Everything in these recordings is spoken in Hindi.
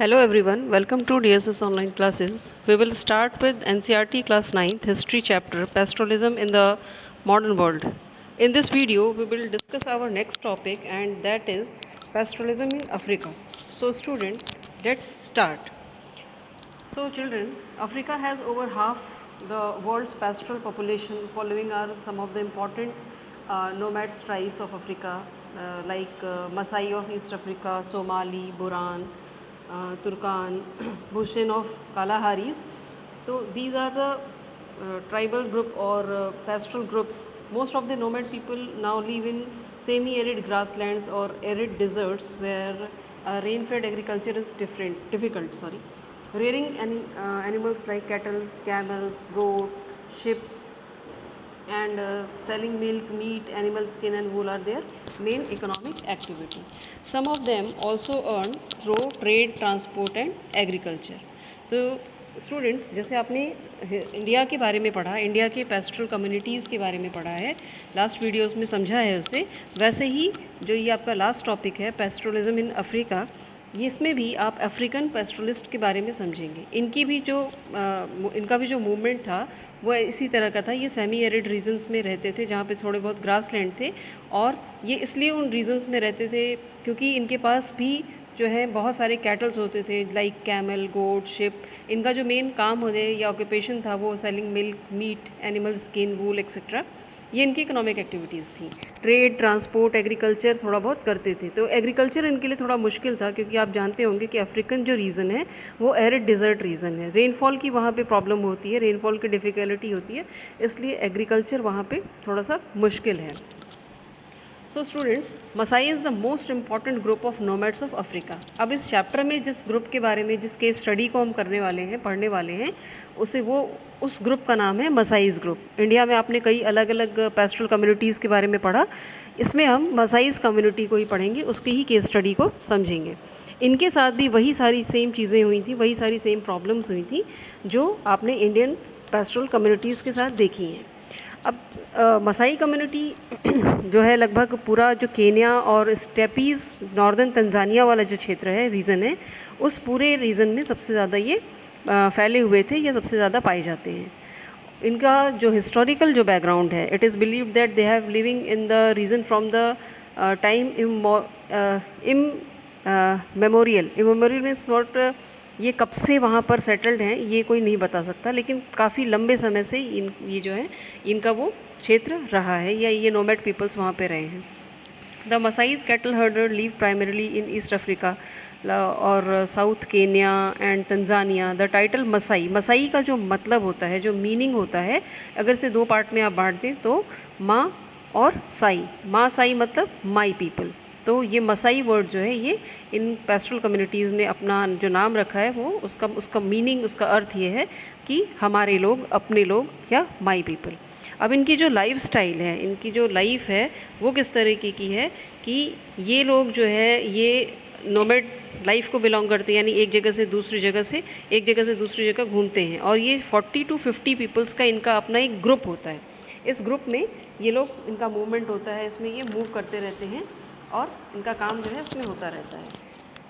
Hello everyone, welcome to DSS online classes. We will start with NCERT class 9th history chapter pastoralism in the modern world. In this video we will discuss our next topic and that is pastoralism in Africa. So students, let's start. So children, Africa has over half the world's pastoral population. Following are some of the important nomads tribes of Africa like Maasai of East Africa, Somali, Boran, Turkan, Bushin of Kalaharis. So these are the tribal group or pastoral groups. Most of the nomad people now live in semi-arid grasslands or arid deserts where rain-fed agriculture is difficult. Rearing animals like cattle, camels, goat, sheep, and selling milk, meat, animal skin and wool are their main economic activity. Some of them also earn through trade, transport and agriculture. तो स्टूडेंट्स, जैसे आपने इंडिया के बारे में पढ़ा, इंडिया के पेस्ट्रल कम्युनिटीज़ के बारे में पढ़ा है, लास्ट वीडियोस में समझा है उसे, वैसे ही जो ये आपका लास्ट टॉपिक है पेस्ट्रलिज्म इन अफ्रीका, ये इसमें भी आप अफ्रीकन पेस्ट्रलिस्ट के बारे में समझेंगे। इनका भी जो मूवमेंट था वो इसी तरह का था। ये सेमी एरिड रीजन्स में रहते थे जहाँ पे थोड़े बहुत ग्रास लैंड थे, और ये इसलिए उन रीजन्स में रहते थे क्योंकि इनके पास भी जो है बहुत सारे कैटल्स होते थे लाइक कैमल, गोट, शिप। इनका जो मेन काम होते या ऑक्यूपेशन था वो selling milk, meat, animal skin, wool etcetera. ये इनकी इकोनॉमिक एक्टिविटीज़ थी। ट्रेड, ट्रांसपोर्ट, एग्रीकल्चर थोड़ा बहुत करते थे। तो एग्रीकल्चर इनके लिए थोड़ा मुश्किल था क्योंकि आप जानते होंगे कि अफ्रीकन जो रीजन है वो एरिड डिजर्ट रीजन है। रेनफॉल की वहाँ पे प्रॉब्लम होती है, रेनफॉल की डिफ़िकल्टी होती है, इसलिए एग्रीकल्चर वहाँ पे थोड़ा सा मुश्किल है। So students, Maasai is the most important group of nomads of Africa. अब इस चैप्टर में जिस ग्रुप के बारे में, जिस केस स्टडी को हम करने वाले हैं, पढ़ने वाले हैं, उस ग्रुप का नाम है मसाईज़ ग्रुप। इंडिया में आपने कई अलग अलग पेस्ट्रल कम्युनिटीज़ के बारे में पढ़ा, इसमें हम मसाईज़ कम्युनिटी को ही पढ़ेंगे, उसकी ही केस स्टडी को समझेंगे। इनके साथ भी वही सारी सेम चीज़ें हुई थी, वही सारी सेम प्रॉब्लम्स हुई थी जो आपने इंडियन पेस्ट्रल कम्युनिटीज़ के साथ देखी हैं। अब मसाई कम्युनिटी जो है लगभग पूरा जो केन्या और स्टेपीज़, नॉर्दर्न तंजानिया वाला जो क्षेत्र है, रीजन है, उस पूरे रीजन में सबसे ज़्यादा ये फैले हुए थे या सबसे ज़्यादा पाए जाते हैं। इनका जो हिस्टोरिकल जो बैकग्राउंड है, it is believed that they have living in the region from the time immemorial means what, ये कब से वहाँ पर सेटल्ड हैं ये कोई नहीं बता सकता, लेकिन काफ़ी लंबे समय से ये जो है इनका वो क्षेत्र रहा है या ये नोमैड पीपल्स वहाँ पे रहे हैं। The Masais cattle herder live primarily in East Africa और South Kenya and Tanzania. The title Masai का जो मतलब होता है, जो मीनिंग होता है, अगर से दो पार्ट में आप बांट दें तो माँ और साई। माँ साई मतलब माई पीपल। तो ये मसाई वर्ड जो है ये इन पेस्ट्रल कम्युनिटीज़ ने अपना जो नाम रखा है वो उसका मीनिंग, उसका अर्थ ये है कि हमारे लोग, अपने लोग या माई पीपल। अब इनकी जो लाइफ स्टाइल है, इनकी जो लाइफ है वो किस तरीके की है कि ये लोग जो है ये नोमैड लाइफ को बिलोंग करते हैं, यानी एक जगह से दूसरी जगह घूमते हैं, और ये 40 to 50 पीपल्स का इनका अपना एक ग्रुप होता है। इस ग्रुप में ये लोग, इनका मूवमेंट होता है, इसमें ये मूव करते रहते हैं और इनका काम जो है उसमें होता रहता है।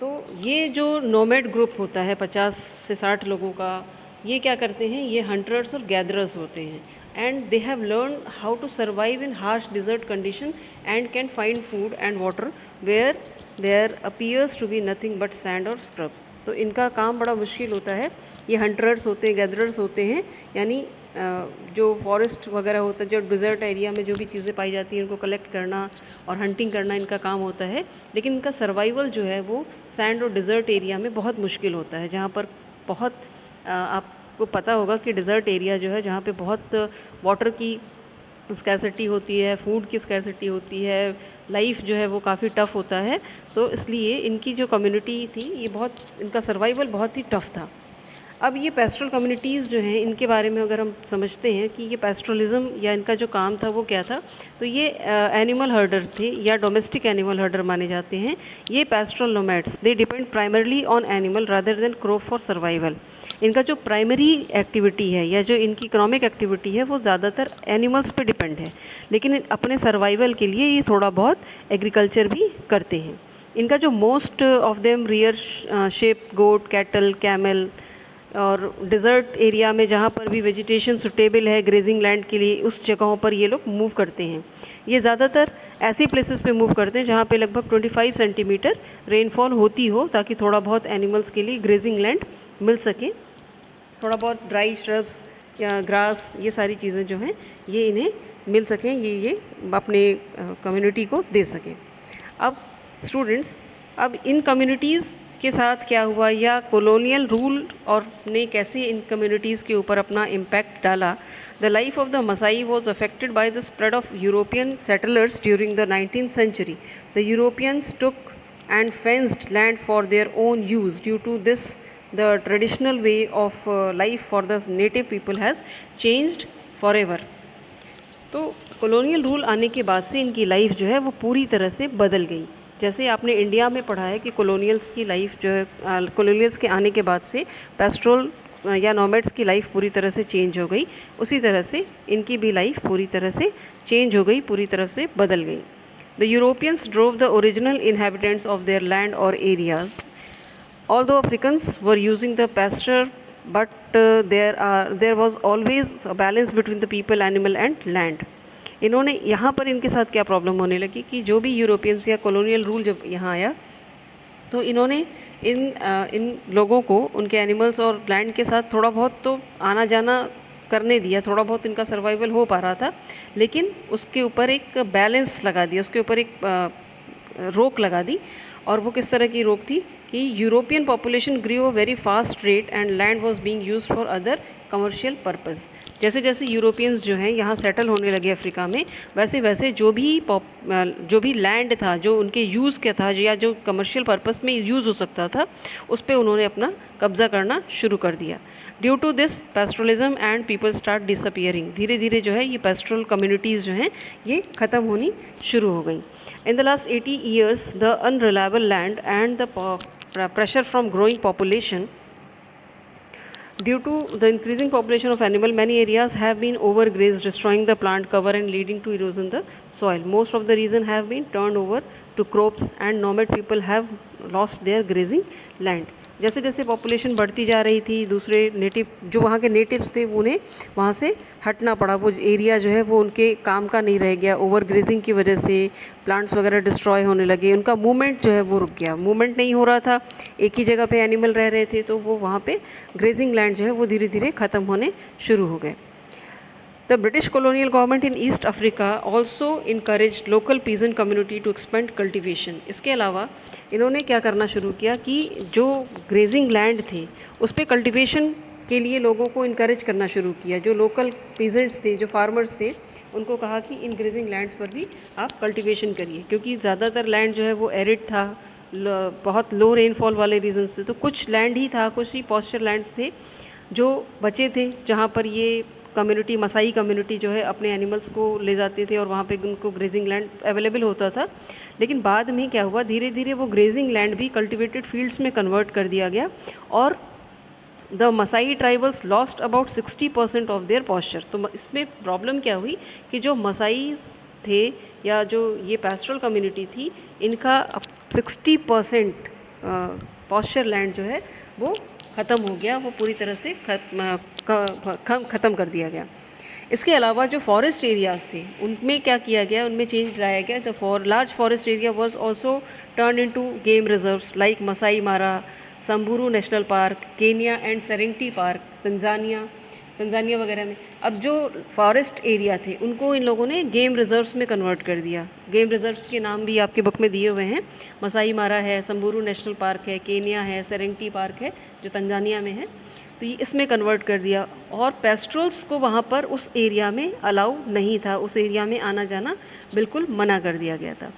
तो ये जो नोमैड ग्रुप होता है 50 से 60 लोगों का, ये क्या करते हैं, ये हंटर्स और गैदरर्स होते हैं, and they have learn how to survive in harsh desert condition and can find food and water where there appears to be nothing but sand और स्क्रब्स। तो इनका काम बड़ा मुश्किल होता है। ये हंटर्स होते हैं, गैदरर्स होते हैं, यानी जो फॉरेस्ट वगैरह होता है, जो डिज़र्ट एरिया में जो भी चीज़ें पाई जाती हैं उनको कलेक्ट करना और हंटिंग करना इनका काम होता है। लेकिन इनका सर्वाइवल जो है वो सैंड और डिज़र्ट एरिया में बहुत मुश्किल होता है, जहाँ पर बहुत आपको पता होगा कि डिज़र्ट एरिया जो है जहाँ पे बहुत वाटर की स्कैरसिटी होती है, फूड की स्कैरसिटी होती है, लाइफ जो है वो काफ़ी टफ़ होता है। तो इसलिए इनकी जो कम्युनिटी थी ये इनका सर्वाइवल बहुत ही टफ़ था। अब ये पेस्ट्रल कम्युनिटीज़ जो हैं इनके बारे में अगर हम समझते हैं कि ये पेस्ट्रलिज्म या इनका जो काम था वो क्या था, तो ये एनिमल हर्डर थे या डोमेस्टिक एनिमल हर्डर माने जाते हैं। ये पेस्ट्रल nomads, they depend primarily on animal rather than crop for survival. इनका जो प्राइमरी एक्टिविटी है या जो इनकी इकोनॉमिक एक्टिविटी है वो ज़्यादातर एनिमल्स पे डिपेंड है, लेकिन अपने सर्वाइवल के लिए ये थोड़ा बहुत एग्रीकल्चर भी करते हैं। इनका जो most of them rear sheep goat, cattle, camel और डिज़र्ट एरिया में जहाँ पर भी वेजिटेशन सुटेबल है ग्रेजिंग लैंड के लिए, उस जगहों पर ये लोग मूव करते हैं। ये ज़्यादातर ऐसी प्लेसेस पे मूव करते हैं जहाँ पे लगभग 25 सेंटीमीटर रेनफॉल होती हो, ताकि थोड़ा बहुत एनिमल्स के लिए ग्रेजिंग लैंड मिल सके, थोड़ा बहुत ड्राई श्रब्स या ग्रास, ये सारी चीज़ें जो हैं ये इन्हें मिल सकें, ये अपने कम्युनिटी को दे सकें। अब स्टूडेंट्स, अब इन कम्युनिटीज़ के साथ क्या हुआ, या कॉलोनियल रूल और ने कैसे इन कम्युनिटीज़ के ऊपर अपना इम्पैक्ट डाला। The life of the Maasai was affected by the spread of European settlers during the 19th century. The Europeans took and fenced land for their own use. Due to this, the traditional way of life for the native people has changed forever. तो कॉलोनियल रूल आने के बाद से इनकी लाइफ जो है वो पूरी तरह से बदल गई। जैसे आपने इंडिया में पढ़ा है कि कॉलोनियल्स की लाइफ जो है, कॉलोनियल्स के आने के बाद से पेस्ट्रोल या नोमैड्स की लाइफ पूरी तरह से चेंज हो गई, उसी तरह से इनकी भी लाइफ पूरी तरह से चेंज हो गई, पूरी तरह से बदल गई। The Europeans drove the original inhabitants of their land और areas. Although Africans were using the pasture, but there was always a balance between the people, animal and land. इन्होंने यहाँ पर इनके साथ क्या प्रॉब्लम होने लगी कि जो भी यूरोपियंस या कॉलोनियल रूल जब यहाँ आया, तो इन्होंने इन लोगों को उनके एनिमल्स और लैंड के साथ थोड़ा बहुत तो आना जाना करने दिया, थोड़ा बहुत इनका सर्वाइवल हो पा रहा था, लेकिन उसके ऊपर एक बैलेंस लगा दिया, उसके ऊपर एक रोक लगा दी। और वो किस तरह की रोक थी कि European population grew a very fast rate and land was being used for other commercial purpose. जैसे जैसे यूरोपियंस जो हैं यहाँ सेटल होने लगे अफ्रीका में, वैसे वैसे जो भी लैंड था जो उनके यूज़ का था या जो कमर्शियल पर्पस में यूज़ हो सकता था, उस पर उन्होंने अपना कब्जा करना शुरू कर दिया। Due to this pastoralism and people start disappearing. धीरे धीरे जो है ये पेस्ट्रल कम्युनिटीज़ जो हैं ये ख़त्म होनी शुरू हो गई। In the last 80 years, the unreliable land and the pressure from growing population, due to the increasing population of animal, many areas have been overgrazed, destroying the plant cover and leading to erosion the soil. Most of the region have been turned over to crops and nomad people have lost their grazing land. जैसे जैसे पॉपुलेशन बढ़ती जा रही थी, दूसरे नेटिव जो वहाँ के नेटिव्स थे उन्हें वहाँ से हटना पड़ा, वो एरिया जो है वो उनके काम का नहीं रह गया। ओवर ग्रेजिंग की वजह से प्लांट्स वगैरह डिस्ट्रॉय होने लगे, उनका मूवमेंट जो है वो रुक गया, मूवमेंट नहीं हो रहा था, एक ही जगह पे एनिमल रह रहे थे, तो वो वहाँ पे ग्रेजिंग लैंड जो है वो धीरे धीरे ख़त्म होने शुरू हो गए। The British colonial government in East Africa also encouraged local peasant community to expand cultivation. इसके अलावा इन्होंने क्या करना शुरू किया कि जो ग्रेजिंग लैंड थे उस पर कल्टिवेशन के लिए लोगों को इनकरेज करना शुरू किया। जो लोकल पीजेंट्स थे, जो फार्मर्स थे, उनको कहा कि इन ग्रेजिंग लैंड्स पर भी आप कल्टिवेशन करिए, क्योंकि ज़्यादातर लैंड जो है वो एरिड था, बहुत लो रेनफॉल वाले रीजन से। तो कुछ लैंड ही था, कुछ ही पॉस्चर लैंड्स थे जो बचे थे, जहाँ पर ये कम्युनिटी, मसाई कम्युनिटी जो है अपने एनिमल्स को ले जाते थे और वहाँ पे उनको ग्रेजिंग लैंड अवेलेबल होता था। लेकिन बाद में क्या हुआ, धीरे धीरे वो ग्रेजिंग लैंड भी कल्टिवेटेड फील्ड्स में कन्वर्ट कर दिया गया और the Maasai tribals lost about 60% of their pasture. तो इसमें प्रॉब्लम क्या हुई कि जो मसाईज थे या जो ये पेस्ट्रल कम्युनिटी थी, इनका 60% पॉस्चर लैंड जो है वो ख़त्म हो गया, वो पूरी तरह से ख़त्म कर दिया गया। इसके अलावा जो फॉरेस्ट एरियाज़ थे उनमें क्या किया गया, उनमें चेंज लाया गया। The large forest area was also turn into game reserves like Masai Mara, Samburu National Park, Kenya and Serengeti Park, Tanzania वगैरह में। अब जो फॉरेस्ट एरिया थे उनको इन लोगों ने गेम रिजर्व्स में कन्वर्ट कर दिया। गेम रिजर्व्स के नाम भी आपके बुक में दिए हुए हैं, मसाई मारा है, संबूरू नेशनल पार्क है, केनिया है, सेरेंगटी पार्क है जो तंजानिया में है। तो ये इसमें कन्वर्ट कर दिया और पेस्ट्रल्स को वहाँ पर उस एरिया में अलाउ नहीं था, उस एरिया में आना जाना बिल्कुल मना कर दिया गया था।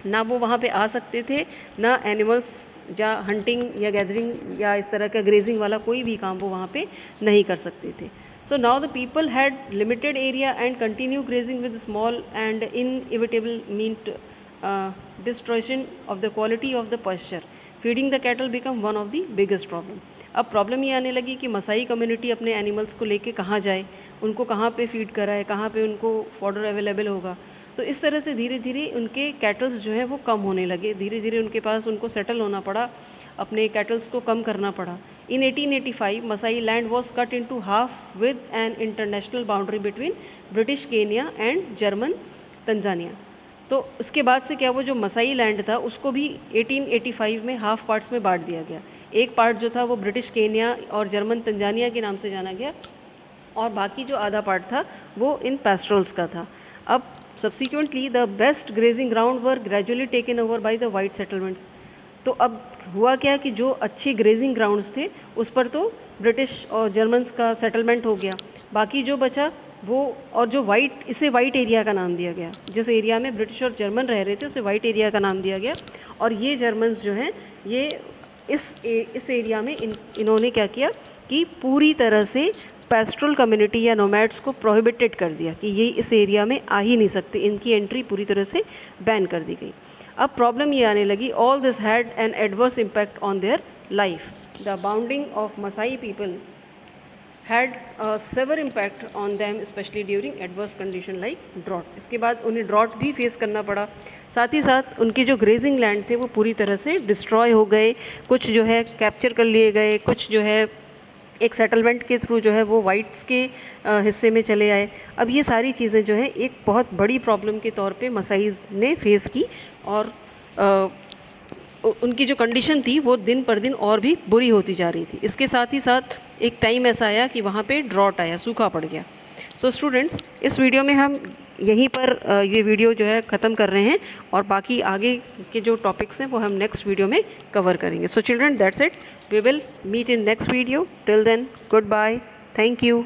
ना वो वहाँ पे आ सकते थे, ना एनिमल्स या हंटिंग या गैदरिंग या इस तरह का ग्रेजिंग वाला कोई भी काम वो वहाँ पे नहीं कर सकते थे। So now the people had limited area and continue grazing with small and inevitable meat destruction of the quality of the pasture. Feeding the cattle become one of the biggest problem. अब प्रॉब्लम ये आने लगी कि मसाई कम्युनिटी अपने एनिमल्स को लेके कहाँ जाए, उनको कहाँ पे फीड कराए, कहाँ पे उनको फॉडर अवेलेबल होगा। तो इस तरह से धीरे धीरे उनके कैटल्स जो हैं वो कम होने लगे, धीरे धीरे उनके पास उनको सेटल होना पड़ा, अपने कैटल्स को कम करना पड़ा। In 1885 Maasai land was cut into half with an international boundary between British Kenya and German Tanzania. तो उसके बाद से क्या, वो जो मसाई लैंड था उसको भी 1885 में हाफ पार्ट्स में बांट दिया गया। एक पार्ट जो था वो ब्रिटिश केनिया और जर्मन तंजानिया के नाम से जाना गया, और बाकी जो आधा पार्ट था वो इन पैस्ट्रोल्स का था। अब subsequently the best grazing ground were gradually taken over by the white settlements. तो अब हुआ क्या कि जो अच्छे ग्रेजिंग ग्राउंड्स थे उस पर तो ब्रिटिश और जर्मन्स का सेटलमेंट हो गया, बाकी जो बचा वो, और जो वाइट, इसे वाइट एरिया का नाम दिया गया, जिस एरिया में ब्रिटिश और जर्मन रह रहे थे उसे वाइट एरिया का नाम दिया गया। और ये जर्मन्स जो हैं ये इस एरिया में इन्होंने क्या किया कि पूरी तरह से पेस्ट्रल कम्युनिटी या नोमैड्स को प्रोहिबिटेड कर दिया कि ये इस एरिया में आ ही नहीं सकते, इनकी एंट्री पूरी तरह से बैन कर दी गई। अब प्रॉब्लम ये आने लगी, all this had an adverse impact on their life. The bounding of Maasai people had a severe impact on them especially during adverse condition like drought। इसके बाद उन्हें ड्रॉट भी फेस करना पड़ा, साथ ही साथ उनके जो ग्रेजिंग लैंड थे वो पूरी तरह से डिस्ट्रॉय हो गए, कुछ जो है कैप्चर कर लिए गए, कुछ जो है एक सेटलमेंट के थ्रू जो है वो वाइट्स के हिस्से में चले आए। अब ये सारी चीज़ें जो है एक बहुत बड़ी प्रॉब्लम के तौर पे मसाईज ने फेस की, और उनकी जो कंडीशन थी वो दिन पर दिन और भी बुरी होती जा रही थी। इसके साथ ही साथ एक टाइम ऐसा आया कि वहाँ पे ड्रॉट आया, सूखा पड़ गया। सो स्टूडेंट्स, इस वीडियो में हम यहीं पर ये वीडियो जो है ख़त्म कर रहे हैं, और बाकी आगे के जो टॉपिक्स हैं वो हम नेक्स्ट वीडियो में कवर करेंगे। So children, that's it, we will meet in next video. Till then, good bye, thank you.